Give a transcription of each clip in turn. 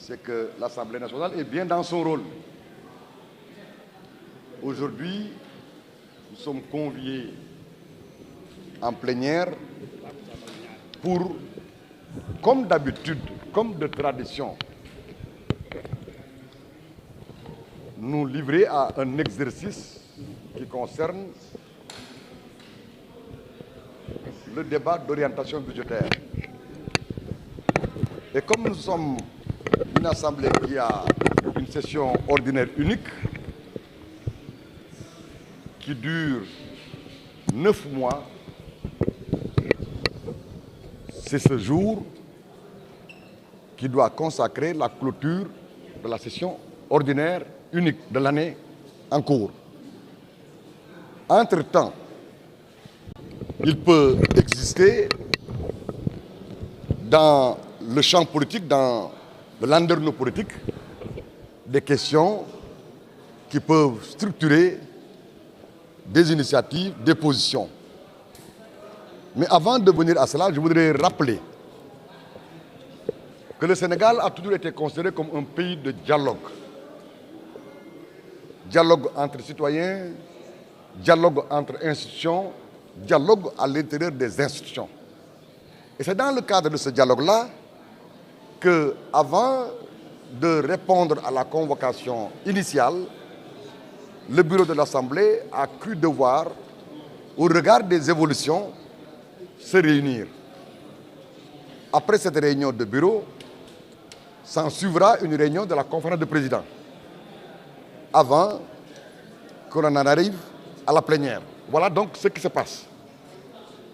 c'est que l'Assemblée nationale est bien dans son rôle. Aujourd'hui, nous sommes conviés en plénière pour, comme d'habitude, comme de tradition, nous livrer à un exercice qui concerne le débat d'orientation budgétaire. Et comme nous sommes une assemblée qui a une session ordinaire unique, qui dure 9 mois, c'est ce jour qui doit consacrer la clôture de la session ordinaire unique de l'année en cours. Entre-temps, il peut exister dans le champ politique, dans le landerneau politique, des questions qui peuvent structurer des initiatives, des positions. Mais avant de venir à cela, je voudrais rappeler que le Sénégal a toujours été considéré comme un pays de dialogue. Dialogue entre citoyens, dialogue entre institutions, dialogue à l'intérieur des institutions. Et c'est dans le cadre de ce dialogue-là que, avant de répondre à la convocation initiale, le bureau de l'Assemblée a cru devoir, au regard des évolutions, se réunir. Après cette réunion de bureau, s'en suivra une réunion de la conférence de présidents, avant qu'on en arrive à la plénière. Voilà donc ce qui se passe.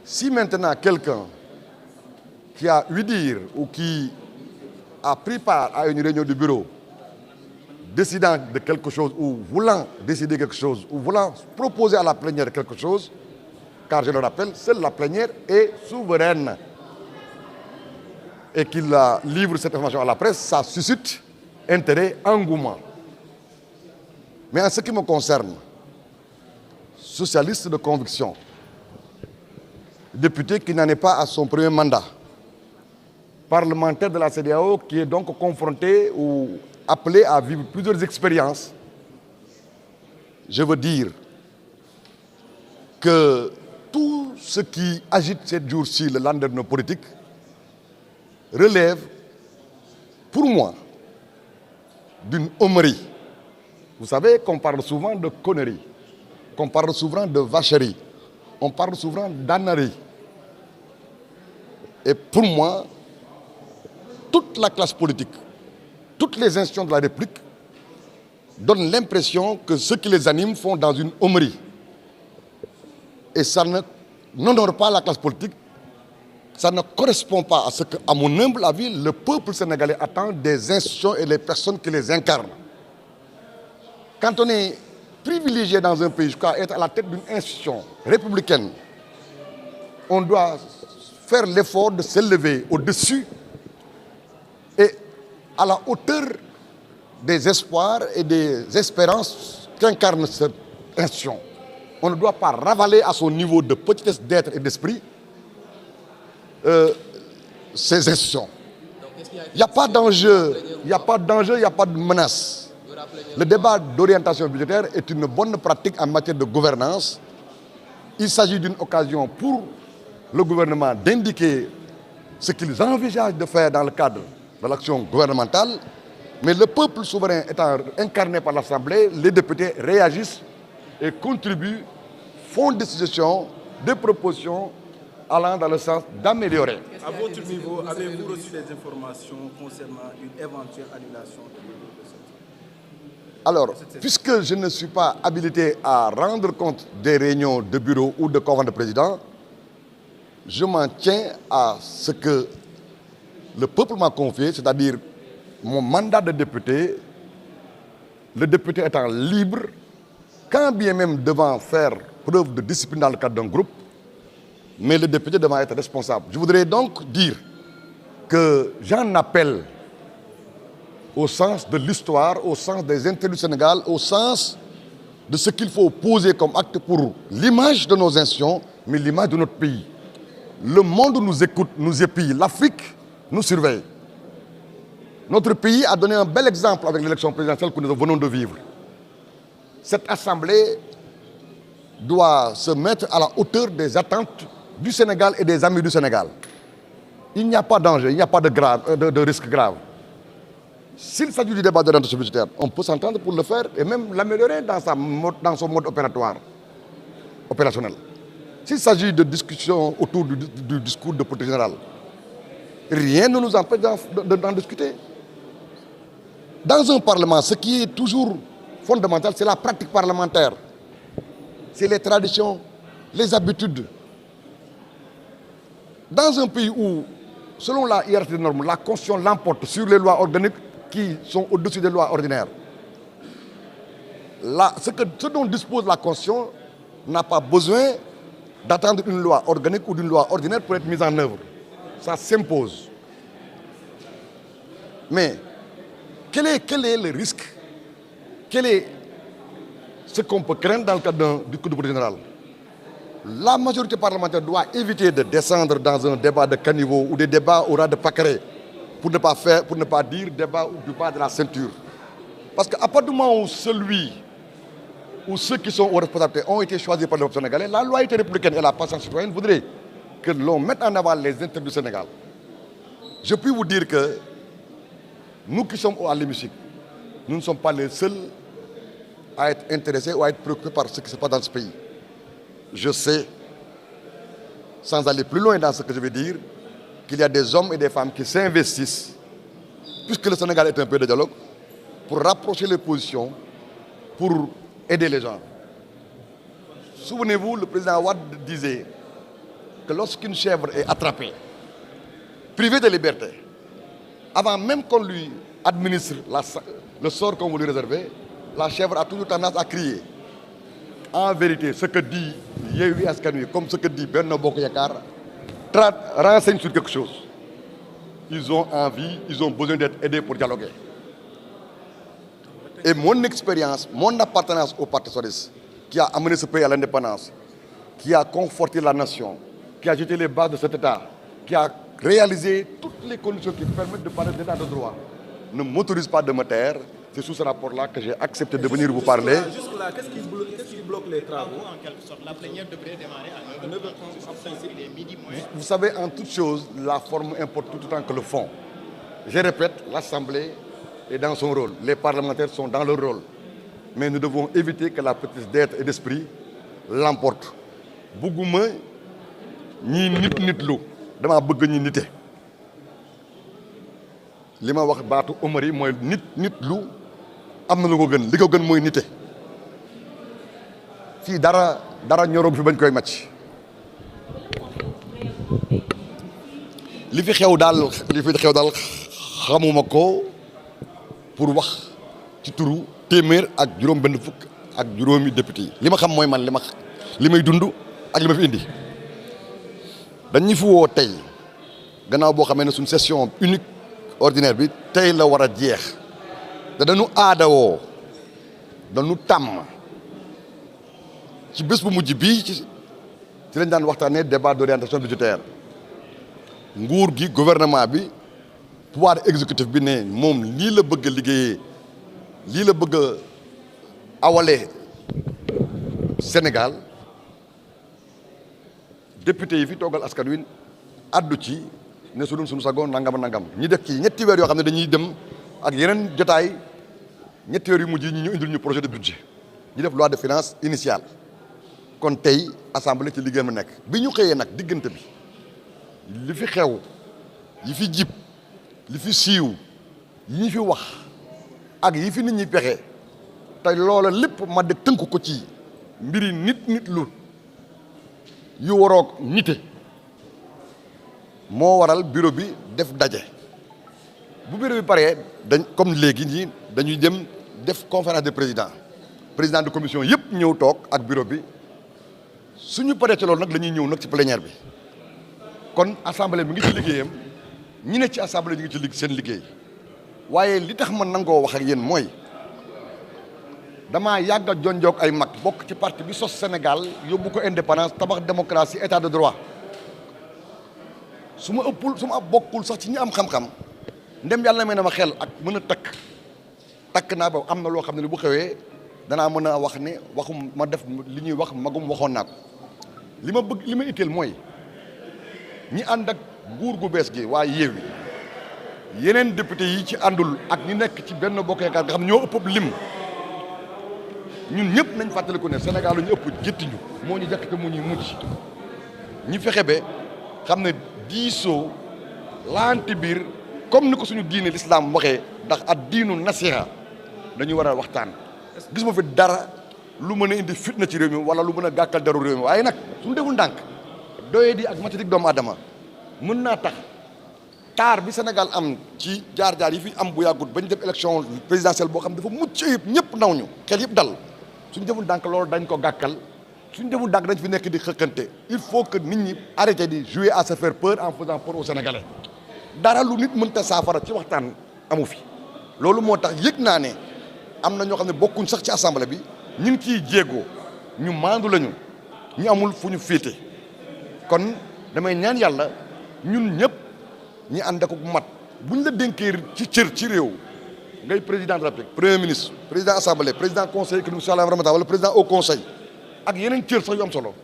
Si maintenant quelqu'un qui a eu dire ou qui a pris part à une réunion du bureau, décidant de quelque chose ou voulant décider quelque chose ou voulant proposer à la plénière quelque chose, car je le rappelle, seule la plénière est souveraine, et qu'il livre cette information à la presse, ça suscite intérêt, engouement. Mais en ce qui me concerne, socialiste de conviction, député qui n'en est pas à son premier mandat, parlementaire de la CEDEAO qui est donc confronté ou appelé à vivre plusieurs expériences, je veux dire que tout ce qui agite ces jours-ci le landerneau politique relève, pour moi, d'une homerie. Vous savez qu'on parle souvent de conneries, qu'on parle souvent de vacherie, on parle souvent d'ânerie. Et pour moi, toute la classe politique, toutes les institutions de la République donnent l'impression que ceux qui les animent font dans une homerie. Et ça n'honore pas la classe politique, ça ne correspond pas à ce que, à mon humble avis, le peuple sénégalais attend des institutions et les personnes qui les incarnent. Quand on est privilégié dans un pays jusqu'à être à la tête d'une institution républicaine, on doit faire l'effort de s'élever au-dessus et à la hauteur des espoirs et des espérances qu'incarne cette institution. On ne doit pas ravaler à son niveau de petitesse d'être et d'esprit ces institutions. Il n'y a pas d'enjeu, il n'y a pas d'enjeu, il n'y a pas de menace. Le débat d'orientation budgétaire est une bonne pratique en matière de gouvernance. Il s'agit d'une occasion pour le gouvernement d'indiquer ce qu'ils envisagent de faire dans le cadre de l'action gouvernementale. Mais le peuple souverain étant incarné par l'Assemblée, les députés réagissent et contribuent, font des suggestions, des propositions allant dans le sens d'améliorer. À votre niveau, avez-vous reçu des informations concernant une éventuelle annulation de cette... Alors, puisque je ne suis pas habilité à rendre compte des réunions de bureau ou de conférence de président, je m'en tiens à ce que le peuple m'a confié, c'est-à-dire mon mandat de député, le député étant libre, quand bien même devant faire preuve de discipline dans le cadre d'un groupe, mais le député devant être responsable. Je voudrais donc dire que j'en appelle au sens de l'histoire, au sens des intérêts du Sénégal, au sens de ce qu'il faut poser comme acte pour l'image de nos institutions, mais l'image de notre pays. Le monde nous écoute, nous épie, l'Afrique nous surveille. Notre pays a donné un bel exemple avec l'élection présidentielle que nous venons de vivre. Cette assemblée doit se mettre à la hauteur des attentes du Sénégal et des amis du Sénégal. Il n'y a pas de danger, il n'y a pas de risque grave. S'il s'agit du débat d'orientation budgétaire, on peut s'entendre pour le faire et même l'améliorer dans son mode opérationnel. S'il s'agit de discussions autour du discours de politique générale, rien ne nous empêche d'en discuter. Dans un parlement, ce qui est toujours fondamental, c'est la pratique parlementaire. C'est les traditions, les habitudes. Dans un pays où, selon la hiérarchie des normes, la Constitution l'emporte sur les lois organiques qui sont au-dessus des lois ordinaires, ce dont dispose la Constitution n'a pas besoin d'attendre une loi organique ou d'une loi ordinaire pour être mise en œuvre. Ça s'impose. Mais quel est le risque? Quel est ce qu'on peut craindre dans le cadre du coup de politique générale? La majorité parlementaire doit éviter de descendre dans un débat de caniveau ou des débats au ras de pâquerée pour ne pas dire débat du bas de la ceinture. Parce qu'à partir du moment où celui ou ceux qui sont aux responsabilités ont été choisis par le peuple sénégalais, la loyauté républicaine et la patience citoyenne voudraient que l'on mette en avant les intérêts du Sénégal. Je puis vous dire que nous qui sommes à l'hémicycle, nous ne sommes pas les seuls à être intéressés ou à être préoccupés par ce qui se passe dans ce pays. Je sais, sans aller plus loin dans ce que je vais dire, qu'il y a des hommes et des femmes qui s'investissent, puisque le Sénégal est un pays de dialogue, pour rapprocher les positions, pour aider les gens. Souvenez-vous, le président Wade disait que lorsqu'une chèvre est attrapée, privée de liberté, avant même qu'on lui administre le sort qu'on veut lui réserver, la chèvre a toujours tendance à crier. En vérité, ce que dit Yewwi Askan Wi comme ce que dit Benno Bokk Yakaar renseigne sur quelque chose. Ils ont envie, ils ont besoin d'être aidés pour dialoguer. Et mon expérience, mon appartenance au Parti socialiste, qui a amené ce pays à l'indépendance, qui a conforté la nation, qui a jeté les bases de cet État, qui a réalisé toutes les conditions qui permettent de parler d'état de droit, ne m'autorise pas de me taire. C'est sous ce rapport-là que j'ai accepté de venir vous parler. Jusque-là, qu'est-ce qui bloque les travaux? En quelque sorte, la plénière devrait démarrer à 9h30, en principe, il est midi moins. Vous savez, en toute chose, la forme importe tout autant que le fond. Je répète, l'Assemblée est dans son rôle. Les parlementaires sont dans leur rôle. Mais nous devons éviter que la petite d'être et d'esprit l'emporte. Bugguma ñi nitlu dama bëgg ñi nité. Li ma wax baatu Omar yi mooy nitlu am na lu ko gën li ko gën mooy nité. Fii dara ñoroom fi bañ koy màcc. li fi xew daal xamuma ko pour wax ci turu téeméer ak juróom benn fukk ak juróomi député yi. Li ma xam mooy man li may dund ak li ma fi indi. dañu fi woo tey gannaaw boo xamee ne suñ session unique ordinaire bi tey la war a jeex te dañu aadawoo dañu tàmm ci bés bu mujj bii ci lañ daan waxtaanee débat d'orientation budgétaire nguur gi gouvernement bi pouvoir exécutif bi ne moom lii la bëgg a liggéeyee lii la bëgg a awalee Sénégal député yi fi toogal askan wi addu ci ne su dul suñu sagoon nangam ñi def ci ñetti weer yoo xam ne dañuy dem ak yeneen jotaay ñetti weer yu mujj yi ñu indil ñu projet de budget ñu def loi de finances initiale kon tey assemblée ci liggéeyam nekk bi ñu xëyee nag diggante bi li fi xew yi fi jib li fi siiw yi ñu fi wax ak yi fi nit ñi pexe te loola lépp ma de tënk ko ci mbiri nit lu yu waroog nite moo waral bureau bi def daje bu bureau bi paree comme léegi ñi dañuy dem def conférence de président de commission yëpp ñëw toog ak bureau bi suñu paree ci loolu nag la ñuy ñëw nag ci plénière bi kon assemblée bi ngi ci liggéeyam ñi ne ci assemblée ñu ngi ci seen liggéey waaye li tax man nangoo wax ak yéen mooy damaa yàgg a jonjoog ay mag bokk ci parti bi sos Sénégal yóbbu ko indépendance tabax démocratie état de droit su ma bokkul sax ci ñi am xam-xam ndem yàlla may na ma xel ak mën a takk naa ba am na loo xam ne bu xewee danaa mën a wax ne waxum ma def li ñuy wax magum waxoon naa ko li ma bëgg li ma itteel mooy ñi ànd ak nguur gu bees gi waa Yewwi yeneen député yi ci àndul ak ñi nekk ci benn bokk yaakaar nga xam ñoo ëpp lim ñun ñëpp nañ fàttaliku ne Sénégal lu ñu ëpp géttiñu moo ñu jàkk te mu ñuy mujj ñi fexe ba xam ne diisoo laante biir comme ni ko suñu diine l'islam waxee ndax ak diinu nasiha dañu war a waxtaan gis ma fi dara lu mën a indi fitna ci réew mi wala lu mën a gàkkal daru réew mi waaye nag suñu deful ndànk doyee di ak matadik doomu adama mën naa tax taar bi Sénégal am ci jaar-jaar yi fi am bu yàggut bañ def élection présidentielle boo xam dafa mucc ayib ñëpp naw ñu xel yëpp dal suñu deful ndànk loolu dañ ko gàkkal suñu deful ndànk dañ fi nekk di xëkkante il faut que nit ñi arrêté di jouer à se faire peur en faisant peur aux Sénégalais dara lu nit mënta saafara ci waxtaan amu fi loolu moo tax yëg naa ne am na ñoo xam ne bokkuñ sax ci assemblée bi ñu ngi ciy jéego ñu maandu lañu ñu amul fu ñu féete kon damay ñaan yàlla ñun ñëpp ñi ànd ak mat buñ la dénkee ci cër ci réew ngay président de la République premier ministre président assemblée président conseil économique social et environnemental wala président au conseil ak yeneen cër sax yu am solo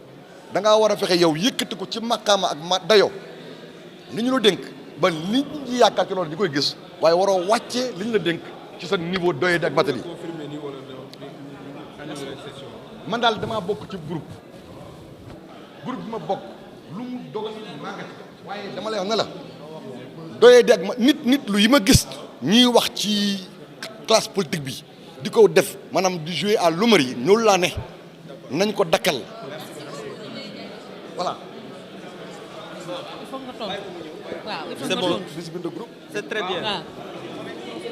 da ngaa war a fexe yow yëkkati ko ci maqaama ak ma dayo li ñu la dénk ba nit ñi yaakaar ci loolu di koy gis waaye waroo wàccee li ñu la dénk ci sa niveau doyee ak matériel man daal damaa bokk ci groupe bi ma bokk lu mu dogal màggat waaye dama lay wax ne la doyee di ak nit lu yi ma gis ñuy wax ci classe politique bi di ko def maanaam di jouer à l'humeur yi ñoolu laa ne nañ ko dakkal voilà. Il faut que nga tontu waaw il faut que C'est nga bon. tontu. Discipline de groupe. C'est très bien. waaw.